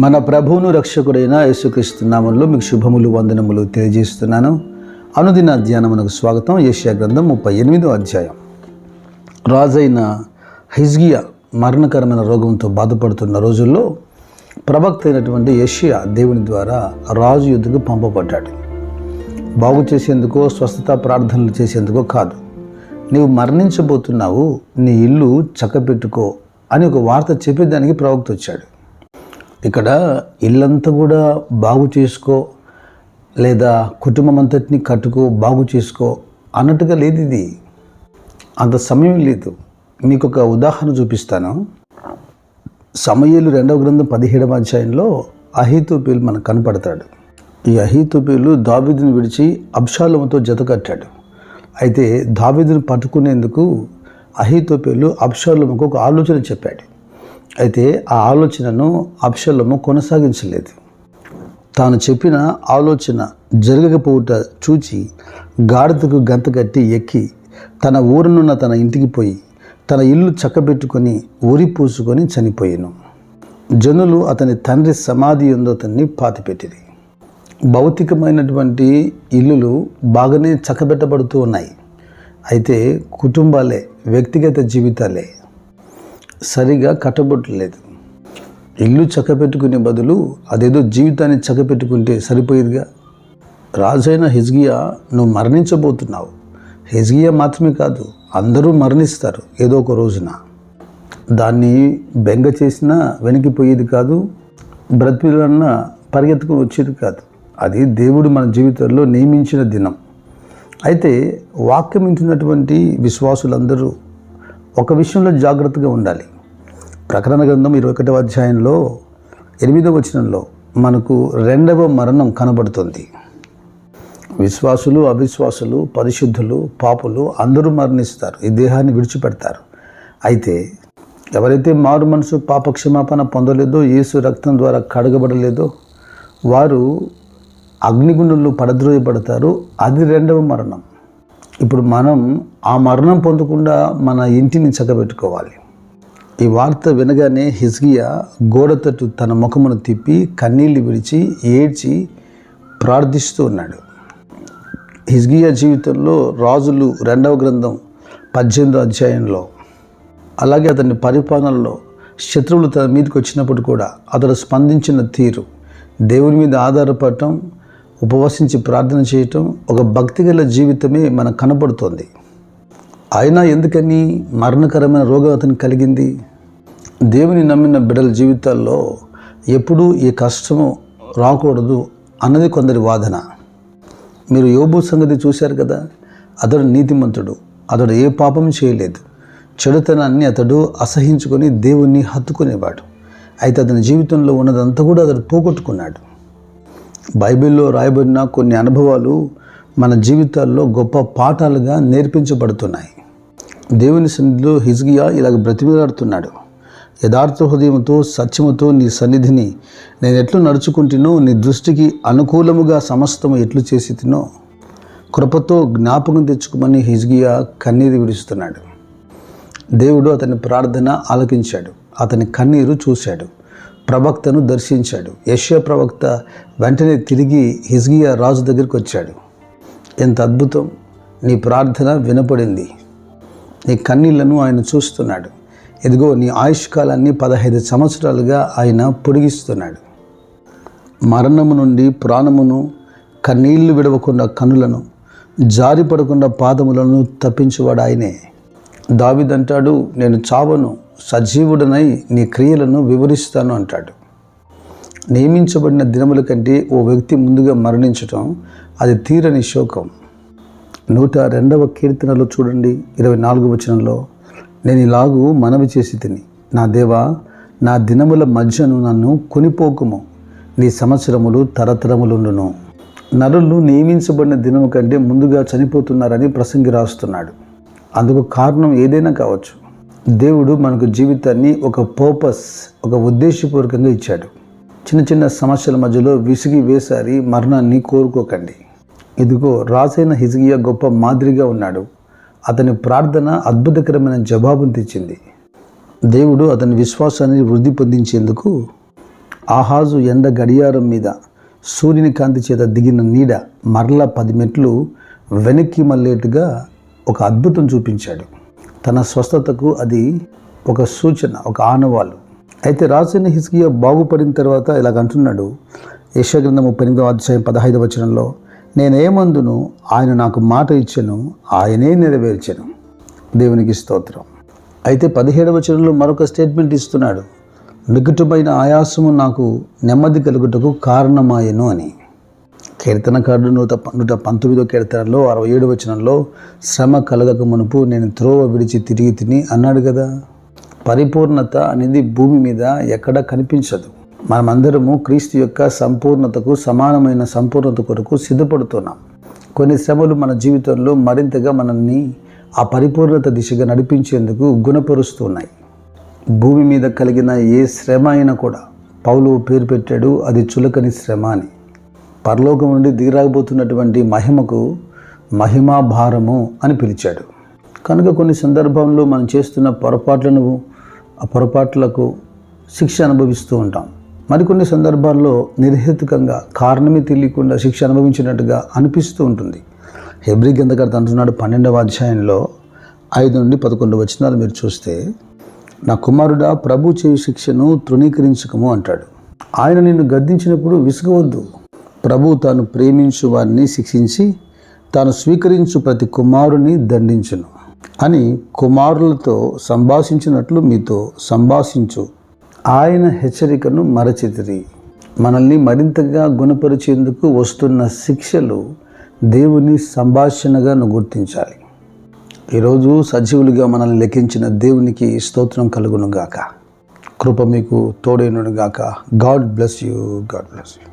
మన ప్రభువును రక్షకుడైన యేసుక్రీస్తు నామములో మీకు శుభములు వందనములు తెలియజేస్తున్నాను. అనుదిన ధ్యానమునకు స్వాగతం. యెషయా గ్రంథం 38వ అధ్యాయం. రాజైన హిజ్కియా మరణకరమైన రోగంతో బాధపడుతున్న రోజుల్లో ప్రవక్త అయినటువంటి యెషయా దేవుని ద్వారా రాజు యుద్ధకు పంపబడ్డాడు. బాగు చేసేందుకో స్వస్థత ప్రార్థనలు చేసేందుకో కాదు. నీవు మరణించబోతున్నావు, నీ ఇల్లు చక్కబెట్టుకో అని ఒక వార్త చెప్పేదానికి ప్రవక్త వచ్చాడు. ఇక్కడ ఇల్లంతా కూడా బాగు చేసుకో, లేదా కుటుంబం అంతటిని కట్టుకో, బాగు చేసుకో అన్నట్టుగా లేదు. ఇది అంత సమయం లేదు. మీకు ఒక ఉదాహరణ చూపిస్తాను. సమూయేలు 2వ గ్రంథం 17వ అధ్యాయంలో అహీతోపెలు మనకు కనపడతాడు. ఈ అహీతోపెలు దావీదుని విడిచి అబ్షాలోముతో జత కట్టాడు. అయితే దావీదుని పట్టుకునేందుకు అహీతోపెలు అబ్షాలోముకు ఒక ఆలోచన చెప్పాడు. అయితే ఆ ఆలోచనను అబ్షాలోము కొనసాగించలేదు. తాను చెప్పిన ఆలోచన జరగకపోవుట చూచి గాడిదకు గంత కట్టి ఎక్కి తన ఊరునున్న తన ఇంటికి పోయి తన ఇల్లు చక్కబెట్టుకొని ఊరి పూసుకొని చనిపోయాను. జనులు అతని తండ్రి సమాధి యందు అతన్ని పాతిపెట్టిరి. భౌతికమైనటువంటి ఇల్లులు బాగానే చక్కబెట్టబడుతూ ఉన్నాయి. అయితే కుటుంబాలే, వ్యక్తిగత జీవితాలే సరిగా కట్టబట్టలేదు. ఇల్లు చక్కబెట్టుకునే బదులు అదేదో జీవితాన్ని చక్కబెట్టుకుంటే సరిపోయేదిగా. రాజైన హిజ్కియా, నువ్వు మరణించబోతున్నావు. హిజ్కియా మాత్రమే కాదు, అందరూ మరణిస్తారు ఏదో ఒక రోజున. దాన్ని బెంగ చేసినా వెనక్కిపోయేది కాదు, బ్రతికిలన్నా పరిగెత్తుకుని వచ్చేది కాదు. అది దేవుడు మన జీవితంలో నియమించిన దినం. అయితే వాక్యం వింటున్నటువంటి విశ్వాసులందరూ ఒక విషయంలో జాగ్రత్తగా ఉండాలి. ప్రకటన గ్రంథం 21వ అధ్యాయంలో 8వ వచనంలో మనకు రెండవ మరణం కనబడుతుంది. విశ్వాసులు, అవిశ్వాసులు, పరిశుద్ధులు, పాపులు అందరూ మరణిస్తారు, ఈ దేహాన్ని విడిచిపెడతారు. అయితే ఎవరైతే మారు మనసు పాపక్షమాపణ పొందలేదో, యేసు రక్తం ద్వారా కడగబడలేదో వారు అగ్నిగుండంలో పడద్రోయబడతారు. అది రెండవ మరణం. ఇప్పుడు మనం ఆ మరణం పొందకుండా మన ఇంటిని చక్కబెట్టుకోవాలి. ఈ వార్త వినగానే హిజ్కియా గోడ తట్టు తన ముఖమును తిప్పి కన్నీళ్లు విడిచి ఏడ్చి ప్రార్థిస్తూ ఉన్నాడు. హిజ్కియా జీవితంలో రాజులు 2వ గ్రంథం 18వ అధ్యాయంలో, అలాగే అతని పరిపాలనలో శత్రువులు తన మీదకి వచ్చినప్పుడు కూడా అతడు స్పందించిన తీరు, దేవుని మీద ఆధారపడటం, ఉపవసించి ప్రార్థన చేయటం, ఒక భక్తిగల జీవితమే మనకు కనబడుతోంది. అయినా ఎందుకని మరణకరమైన రోగం అతనికి కలిగింది? దేవుని నమ్మిన బిడ్డల జీవితాల్లో ఎప్పుడూ ఈ కష్టము రాకూడదు అన్నది కొందరి వాదన. మీరు యోబు సంగతి చూశారు కదా. అతడు నీతిమంతుడు, అతడు ఏ పాపం చేయలేదు. చెడుతనాన్ని అతడు అసహించుకొని దేవుణ్ణి హత్తుకునేవాడు. అయితే అతని జీవితంలో ఉన్నదంతా కూడా అతడు పోగొట్టుకున్నాడు. బైబిల్లో రాయబడిన కొన్ని అనుభవాలు మన జీవితాల్లో గొప్ప పాఠాలుగా నేర్పించబడుతున్నాయి. దేవుని సన్నిధిలో హిజ్కియా ఇలాగ బ్రతిమిలాడుతున్నాడు. యథార్థ హృదయంతో, సత్యముతో నీ సన్నిధిని నేను ఎట్లు నడుచుకుంటునో, నీ దృష్టికి అనుకూలముగా సమస్తము ఎట్లు చేసి తినో కృపతో జ్ఞాపకం తెచ్చుకోమని హిజ్కియా కన్నీరు విడుస్తున్నాడు. దేవుడు అతని ప్రార్థన ఆలకించాడు, అతని కన్నీరు చూశాడు, ప్రవక్తను దర్శించాడు. యెషయా ప్రవక్త వెంటనే తిరిగి హిజ్కియా రాజు దగ్గరికి వచ్చాడు. ఎంత అద్భుతం! నీ ప్రార్థన వినపడింది, నీ కన్నీళ్లను ఆయన చూస్తున్నాడు. ఇదిగో నీ ఆయుష్కాలాన్ని 15 సంవత్సరాలుగా ఆయన పొడిగిస్తున్నాడు. మరణము నుండి ప్రాణమును, కన్నీళ్లు విడవకుండా కన్నులను, జారిపడకుండా పాదములను తప్పించువాడు ఆయనే. దావీదంటాడు, నేను చావను, సజీవుడనై నీ క్రియలను వివరిస్తాను అంటాడు. నియమించబడిన దినముల కంటే ఓ వ్యక్తి ముందుగా మరణించటం అది తీరని శోకం. 102వ కీర్తనలో చూడండి, 24వ వచనంలో, నేను ఇలాగూ మనవి చేసి తిని, నా దేవా, నా దినముల మధ్యను నన్ను కొనిపోకుము, నీ సంవత్సరములు తరతరములుండును. నరులు నియమించబడిన దినము కంటే ముందుగా చనిపోతున్నారని ప్రసంగి రాస్తున్నాడు. అందుకు కారణం ఏదైనా కావచ్చు. దేవుడు మనకు జీవితాన్ని ఒక పర్పస్, ఒక ఉద్దేశపూర్వకంగా ఇచ్చాడు. చిన్న చిన్న సమస్యల మధ్యలో విసిగి వేసారి మరణాన్ని కోరుకోకండి. ఇదిగో రాజైన హిజ్కియా గొప్ప మాదిరిగా ఉన్నాడు. అతని ప్రార్థన అద్భుతకరమైన జవాబును తెచ్చింది. దేవుడు అతని విశ్వాసాన్ని వృద్ధి పొందించేందుకు ఆహాజు ఎండ గడియారం మీద సూర్యుని కాంతి చేత దిగిన నీడ మరలా 10 మెట్లు వెనక్కి మళ్ళేట్టుగా ఒక అద్భుతం చూపించాడు. తన స్వస్థతకు అది ఒక సూచన, ఒక ఆనవాలు. అయితే రాజైన హిజ్కియా బాగుపడిన తర్వాత ఇలాగ అంటున్నాడు. యెషయా గ్రంథం 38వ అధ్యాయం 15వ వచనంలో, నేనేమందును, ఆయన నాకు మాట ఇచ్చెను, ఆయనే నెరవేర్చెను. దేవునికి స్తోత్రం. అయితే 17వ వచనంలో మరొక స్టేట్మెంట్ ఇస్తున్నాడు. మిగుటమైన ఆయాసము నాకు నెమ్మది కలుగుటకు కారణమాయెను అని. కీర్తనకారుడు 119వ కీర్తనలో 67వ వచనంలో, శ్రమ కలగక మునుపు నేను త్రోవ విడిచి తిరిగి తిని అన్నాడు కదా. పరిపూర్ణత అనేది భూమి మీద ఎక్కడా కనిపించదు. మనమందరము క్రీస్తు యొక్క సంపూర్ణతకు, సమానమైన సంపూర్ణత కొరకు సిద్ధపడుతున్నాం. కొన్ని శ్రమలు మన జీవితంలో మరింతగా మనల్ని ఆ పరిపూర్ణత దిశగా నడిపించేందుకు గుణపరుస్తున్నాయి. భూమి మీద కలిగిన ఏ శ్రమ అయినా కూడా పౌలు పేరు పెట్టాడు, అది చులకని శ్రమ అని. పరలోకం నుండి దిగిరాబోతున్నటువంటి మహిమకు మహిమా భారము అని పిలిచాడు. కనుక కొన్ని సందర్భంలో మనం చేస్తున్న పొరపాట్లకు శిక్ష అనుభవిస్తూ ఉంటాం. మరికొన్ని సందర్భాల్లో నిర్హేతుకంగా కారణమే తెలియకుండా శిక్ష అనుభవించినట్టుగా అనిపిస్తూ ఉంటుంది. హెబ్రీ గ్రంథకర్త అంటున్నాడు 12వ అధ్యాయంలో 5 నుండి 11 వచనాలు మీరు చూస్తే, నా కుమారుడా, ప్రభు చేయు శిక్షను తృణీకరించకము అంటాడు. ఆయన నిన్ను గద్దించినప్పుడు విసుగవద్దు. ప్రభు తాను ప్రేమించు వారిని శిక్షించి తాను స్వీకరించు ప్రతి కుమారుని దండించును అని కుమారులతో సంభాషించినట్లు మీతో సంభాషించు. ఆయన హెచ్చరికను మరచితిరి. మనల్ని మరింతగా గుణపరిచేందుకు వస్తున్న శిక్షలు దేవుని సంభాషణగా గుర్తించాలి. ఈరోజు సజీవులుగా మనల్ని లెక్కించిన దేవునికి స్తోత్రం కలుగును గాక. కృప మీకు తోడైనను గాక. God bless you. God bless you.